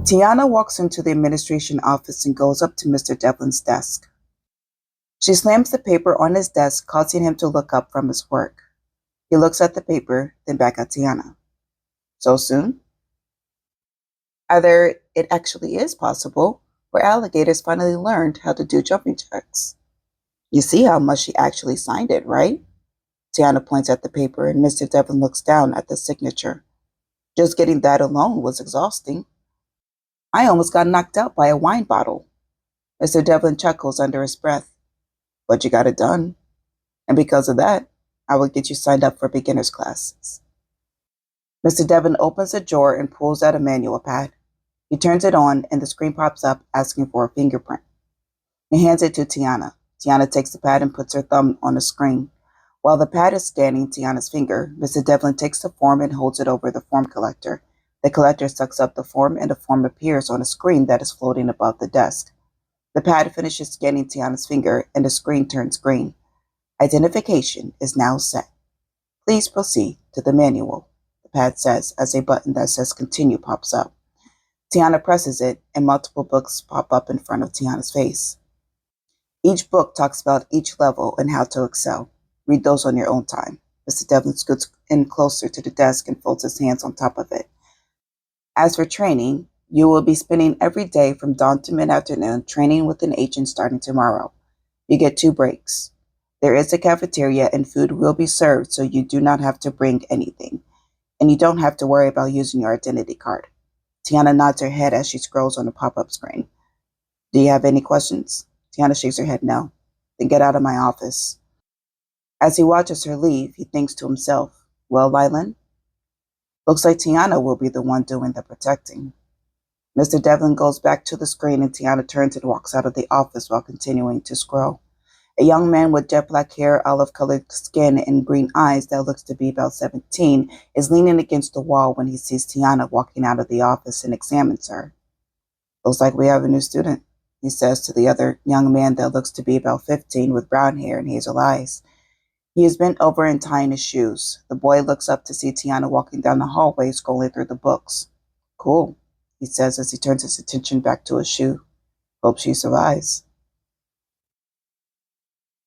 Tiana walks into the administration office and goes up to Mr. Devlin's desk. She slams the paper on his desk, causing him to look up from his work. He looks at the paper, then back at Tiana. So soon? Either it actually is possible, or alligators finally learned how to do jumping jacks. You see how much she actually signed it, right? Tiana points at the paper, and Mr. Devlin looks down at the signature. Just getting that alone was exhausting. I almost got knocked out by a wine bottle. Mr. Devlin chuckles under his breath. But you got it done. And because of that, I will get you signed up for beginner's classes. Mr. Devlin opens a drawer and pulls out a manual pad. He turns it on, and the screen pops up asking for a fingerprint. He hands it to Tiana. Tiana takes the pad and puts her thumb on the screen. While the pad is scanning Tiana's finger, Mr. Devlin takes the form and holds it over the form collector. The collector sucks up the form, and the form appears on a screen that is floating above the desk. The pad finishes scanning Tiana's finger, and the screen turns green. Identification is now set. Please proceed to the manual, the pad says as a button that says Continue pops up. Tiana presses it, and multiple books pop up in front of Tiana's face. Each book talks about each level and how to excel. Read those on your own time. Mr. Devlin scoots in closer to the desk and folds his hands on top of it. As for training, you will be spending every day from dawn to mid-afternoon training with an agent starting tomorrow. You get 2 breaks. There is a cafeteria and food will be served, so you do not have to bring anything. And you don't have to worry about using your identity card. Tiana nods her head as she scrolls on the pop-up screen. Do you have any questions? Tiana shakes her head no. Then get out of my office. As he watches her leave, he thinks to himself, well, Lylan, looks like Tiana will be the one doing the protecting. Mr. Devlin goes back to the screen and Tiana turns and walks out of the office while continuing to scroll. A young man with jet black hair, olive-colored skin, and green eyes that looks to be about 17 is leaning against the wall when he sees Tiana walking out of the office and examines her. Looks like we have a new student, he says to the other young man that looks to be about 15 with brown hair and hazel eyes. He is bent over and tying his shoes. The boy looks up to see Tiana walking down the hallway, scrolling through the books. Cool, he says as he turns his attention back to his shoe. Hope she survives.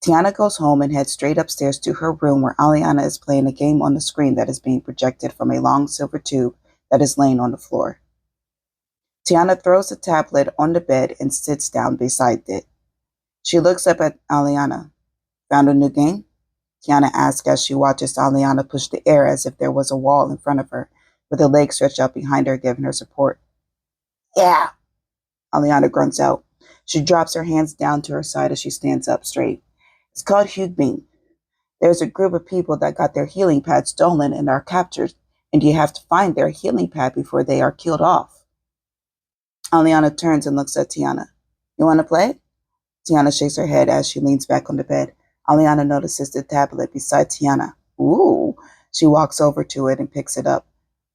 Tiana goes home and heads straight upstairs to her room where Aliana is playing a game on the screen that is being projected from a long silver tube that is laying on the floor. Tiana throws the tablet on the bed and sits down beside it. She looks up at Aliana. Found a new game? Tiana asks as she watches Aliana push the air as if there was a wall in front of her, with her legs stretched out behind her, giving her support. Yeah, Aliana grunts out. She drops her hands down to her side as she stands up straight. It's called Hugbing. There's a group of people that got their healing pad stolen and are captured, and you have to find their healing pad before they are killed off. Aliana turns and looks at Tiana. You want to play? Tiana shakes her head as she leans back on the bed. Aliana notices the tablet beside Tiana. Ooh. She walks over to it and picks it up.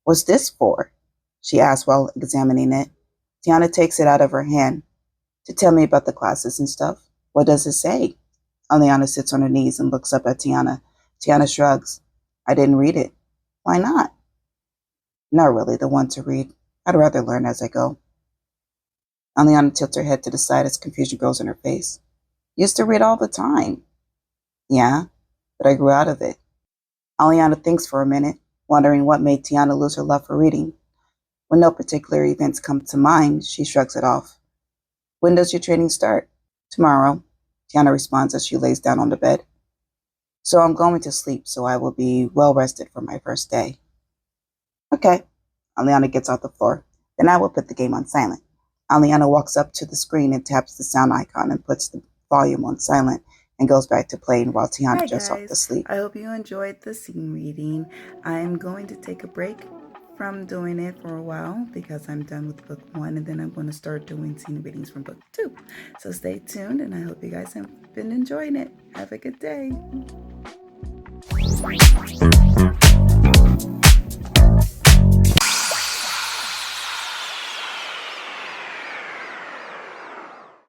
What's this for? She asks while examining it. Tiana takes it out of her hand. To tell me about the classes and stuff. What does it say? Aliana sits on her knees and looks up at Tiana. Tiana shrugs. I didn't read it. Why not? Not really the one to read. I'd rather learn as I go. Aliana tilts her head to the side as confusion grows in her face. Used to read all the time. Yeah, but I grew out of it. Aliana thinks for a minute, wondering what made Tiana lose her love for reading. When no particular events come to mind, she shrugs it off. When does your training start? Tomorrow, Tiana responds as she lays down on the bed. So I'm going to sleep so I will be well rested for my first day. Okay. Aliana gets off the floor. Then I will put the game on silent. Aliana walks up to the screen and taps the sound icon and puts the volume on silent and goes back to playing while Tiana drifts off to sleep. I hope you enjoyed the scene reading. I am going to take a break from doing it for a while because I'm done with book 1 and then I'm going to start doing scene readings from book 2. So stay tuned and I hope you guys have been enjoying it. Have a good day.